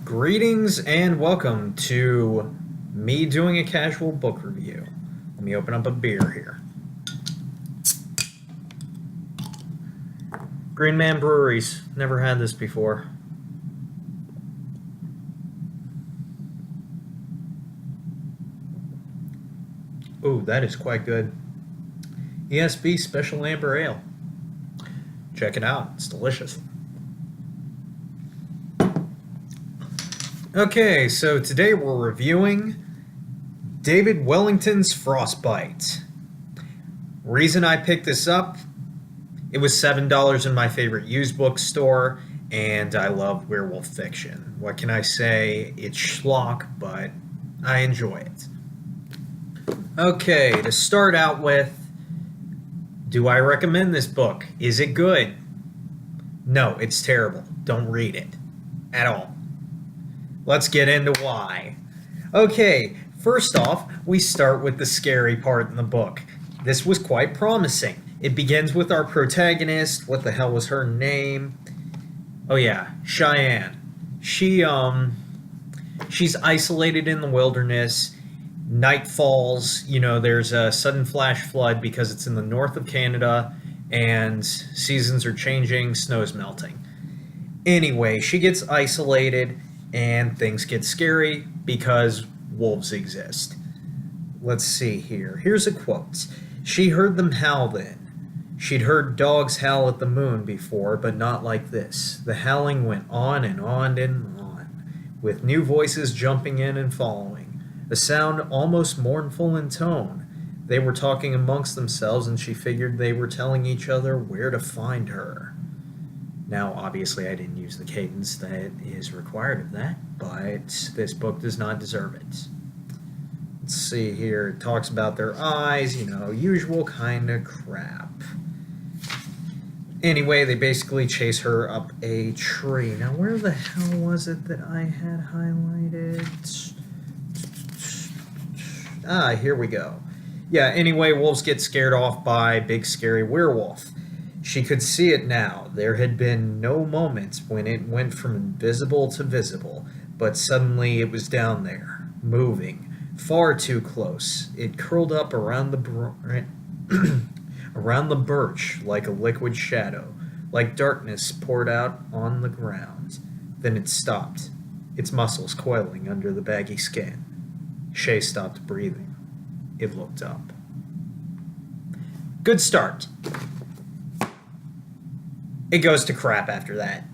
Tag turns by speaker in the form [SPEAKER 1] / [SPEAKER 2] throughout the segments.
[SPEAKER 1] Greetings and welcome to me doing a casual book review. Let me open up a beer here. Green Man Breweries. Never had this before. Ooh, that is quite good. ESB Special Amber Ale. Check it out. It's delicious. Okay, so today we're reviewing David Wellington's Frostbite. Reason I picked this up, it was $7 in my favorite used bookstore, and I love werewolf fiction. What can I say? It's schlock, but I enjoy it. Okay, to start out with, do I recommend this book? Is it good? No, it's terrible. Don't read it. At all. Let's get into why. Okay, first off, we start with the scary part in the book. This was quite promising. It begins with our protagonist. What the hell was her name? Oh yeah, Cheyenne. She's isolated in the wilderness. Night falls. There's a sudden flash flood because it's in the north of Canada, and seasons are changing, snow's melting. Anyway, she gets isolated, and things get scary because wolves exist. Let's see here. Here's a quote. She heard them howl then. She'd heard dogs howl at the moon before, but not like this. The howling went on and on and on, with new voices jumping in and following. A sound almost mournful in tone. They were talking amongst themselves, and she figured they were telling each other where to find her. Now, obviously, I didn't use the cadence that is required of that, but this book does not deserve it. Let's see here. It talks about their eyes, usual kind of crap. Anyway, they basically chase her up a tree. Now, where the hell was it that I had highlighted? Here we go. Yeah, anyway, wolves get scared off by big scary werewolf. She could see it now. There had been no moment when it went from invisible to visible, but suddenly it was down there, moving, far too close. It curled up around the around the birch like a liquid shadow, like darkness poured out on the ground. Then it stopped, its muscles coiling under the baggy skin. Shay stopped breathing. It looked up. Good start. It goes to crap after that.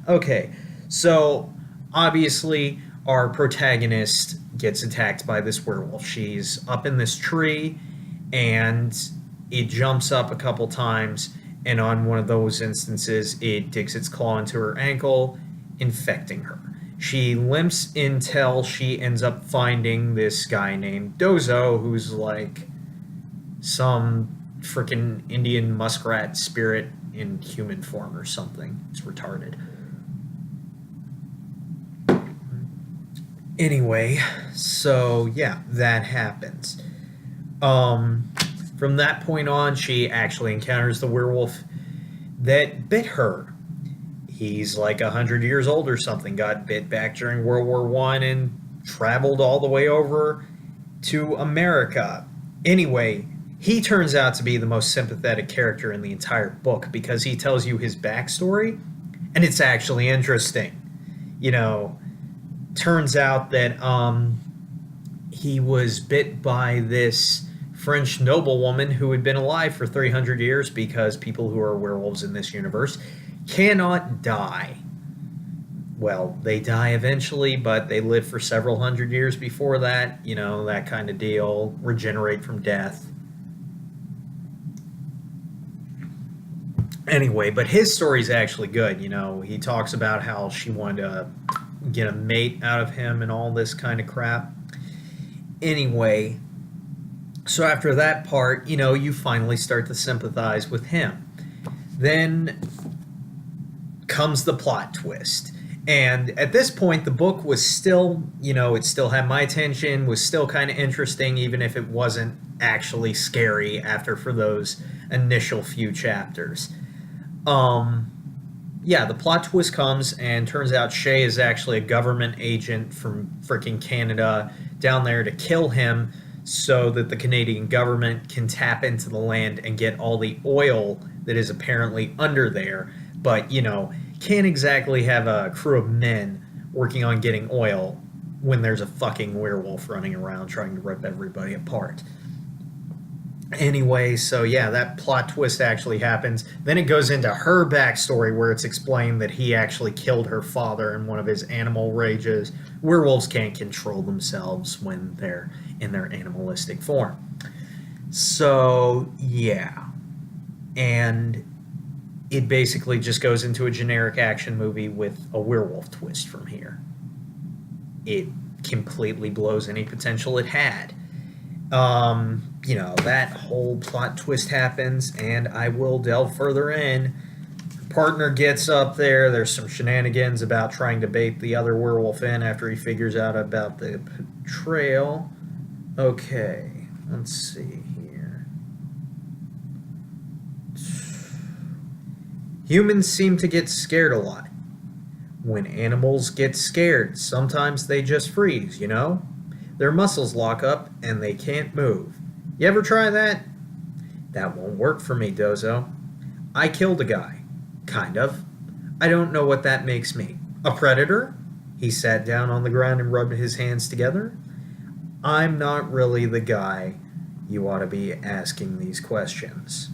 [SPEAKER 1] Okay, so obviously our protagonist gets attacked by this werewolf. She's up in this tree, and it jumps up a couple times, and on one of those instances, it digs its claw into her ankle, infecting her. She limps until she ends up finding this guy named Dozo, who's like some freaking Indian muskrat spirit in human form or something. It's retarded. Anyway, so yeah, that happens. From that point on, she actually encounters the werewolf that bit her. He's like 100 years old or something, got bit back during World War I and traveled all the way over to America. Anyway, he turns out to be the most sympathetic character in the entire book because he tells you his backstory, and it's actually interesting. Turns out that he was bit by this French noblewoman who had been alive for 300 years because people who are werewolves in this universe cannot die. Well, they die eventually, but they live for several hundred years before that, that kind of deal, regenerate from death. Anyway, but his story's actually good. He talks about how she wanted to get a mate out of him and all this kind of crap. Anyway, so after that part, you finally start to sympathize with him. Then comes the plot twist. And at this point, the book was still, it still had my attention, was still kind of interesting, even if it wasn't actually scary for those initial few chapters. yeah, the plot twist comes and turns out Shay is actually a government agent from freaking Canada down there to kill him so that the Canadian government can tap into the land and get all the oil that is apparently under there. But, can't exactly have a crew of men working on getting oil when there's a fucking werewolf running around trying to rip everybody apart. Anyway, so yeah, that plot twist actually happens. Then it goes into her backstory where it's explained that he actually killed her father in one of his animal rages. Werewolves can't control themselves when they're in their animalistic form. So, yeah. And it basically just goes into a generic action movie with a werewolf twist from here. It completely blows any potential it had. That whole plot twist happens, and I will delve further in. Her partner gets up there. There's some shenanigans about trying to bait the other werewolf in after he figures out about the betrayal. Okay, let's see here. Humans seem to get scared a lot. When animals get scared, sometimes they just freeze, Their muscles lock up and they can't move. You ever try that? That won't work for me, Dozo. I killed a guy. Kind of. I don't know what that makes me. A predator? He sat down on the ground and rubbed his hands together. I'm not really the guy you ought to be asking these questions.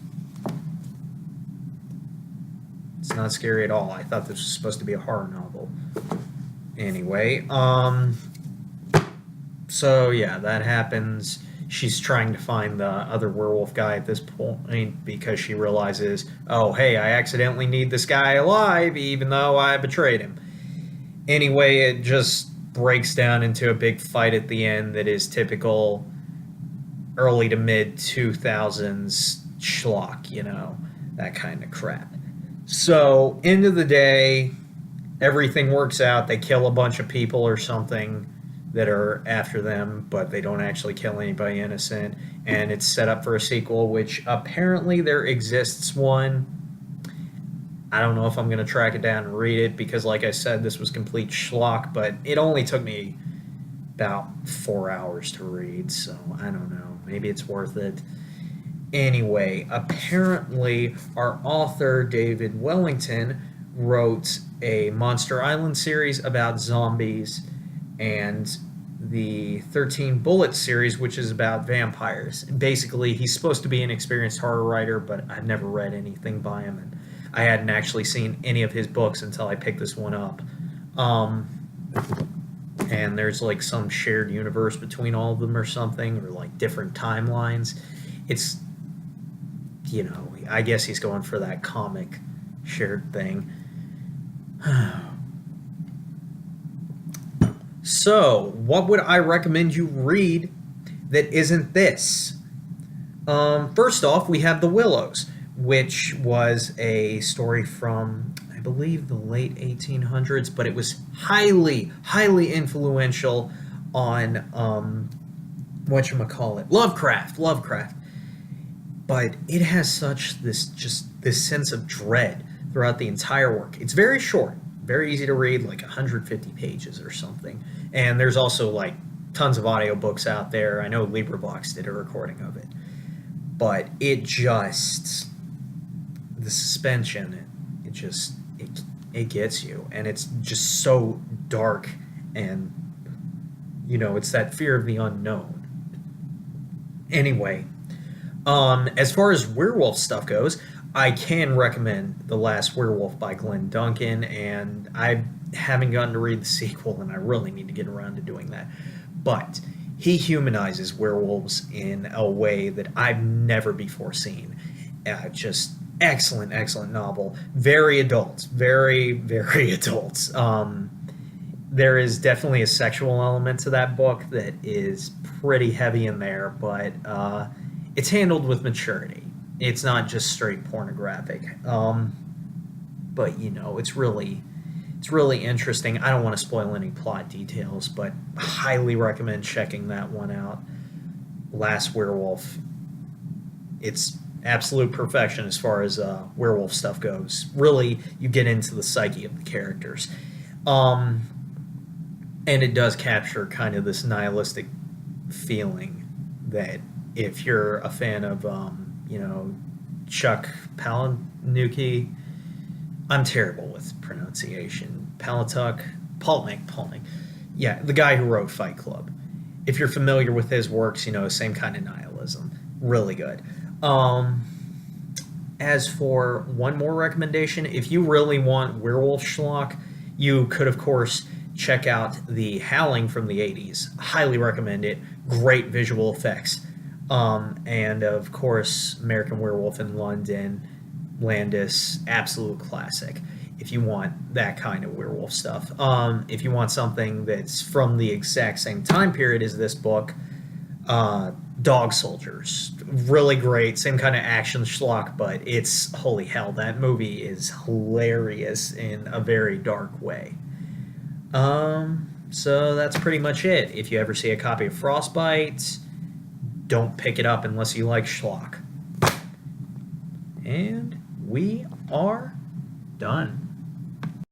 [SPEAKER 1] It's not scary at all. I thought this was supposed to be a horror novel. Anyway, so yeah, that happens. She's trying to find the other werewolf guy at this point because she realizes, oh, hey, I accidentally need this guy alive even though I betrayed him. Anyway, it just breaks down into a big fight at the end that is typical early to mid 2000s schlock, that kind of crap. So, end of the day, everything works out. They kill a bunch of people or something that are after them, but they don't actually kill anybody innocent. And it's set up for a sequel, which apparently there exists one. I don't know if I'm going to track it down and read it because, like I said, this was complete schlock, but it only took me about 4 hours to read, so I don't know. Maybe it's worth it. Anyway, apparently our author, David Wellington, wrote a Monster Island series about zombies and the 13 Bullets series, which is about vampires. Basically, he's supposed to be an experienced horror writer, but I've never read anything by him, and I hadn't actually seen any of his books until I picked this one up. And there's like some shared universe between all of them or something, or like different timelines. It's, I guess he's going for that comic shared thing. So, what would I recommend you read that isn't this? First off, we have The Willows, which was a story from, I believe, the late 1800s, but it was highly, highly influential on, Lovecraft. But it has this sense of dread throughout the entire work. It's very short, very easy to read, like 150 pages or something. And there's also like tons of audiobooks out there. I know LibriVox did a recording of it. But the suspension, it gets you. And it's just so dark and, it's that fear of the unknown. Anyway, as far as werewolf stuff goes, I can recommend The Last Werewolf by Glenn Duncan, and I haven't gotten to read the sequel, and I really need to get around to doing that. But he humanizes werewolves in a way that I've never before seen. Just excellent, excellent novel. Very adult. Very, very adult. There is definitely a sexual element to that book that is pretty heavy in there, but it's handled with maturity. It's not just straight pornographic. But it's really interesting. I don't want to spoil any plot details, but highly recommend checking that one out. Last Werewolf. It's absolute perfection as far as werewolf stuff goes. Really, you get into the psyche of the characters. Um, and it does capture kind of this nihilistic feeling that if you're a fan of, Chuck Palahniuk, I'm terrible with pronunciation. Palahniuk. Yeah, the guy who wrote Fight Club. If you're familiar with his works, same kind of nihilism. Really good. Um, as for one more recommendation, if you really want werewolf schlock, you could, of course, check out The Howling from the 80s. Highly recommend it. Great visual effects. And, of course, American Werewolf in London, Landis, absolute classic if you want that kind of werewolf stuff. If you want something that's from the exact same time period as this book, Dog Soldiers. Really great, same kind of action schlock, but it's holy hell, that movie is hilarious in a very dark way. So that's pretty much it. If you ever see a copy of Frostbite, don't pick it up unless you like schlock. And we are done.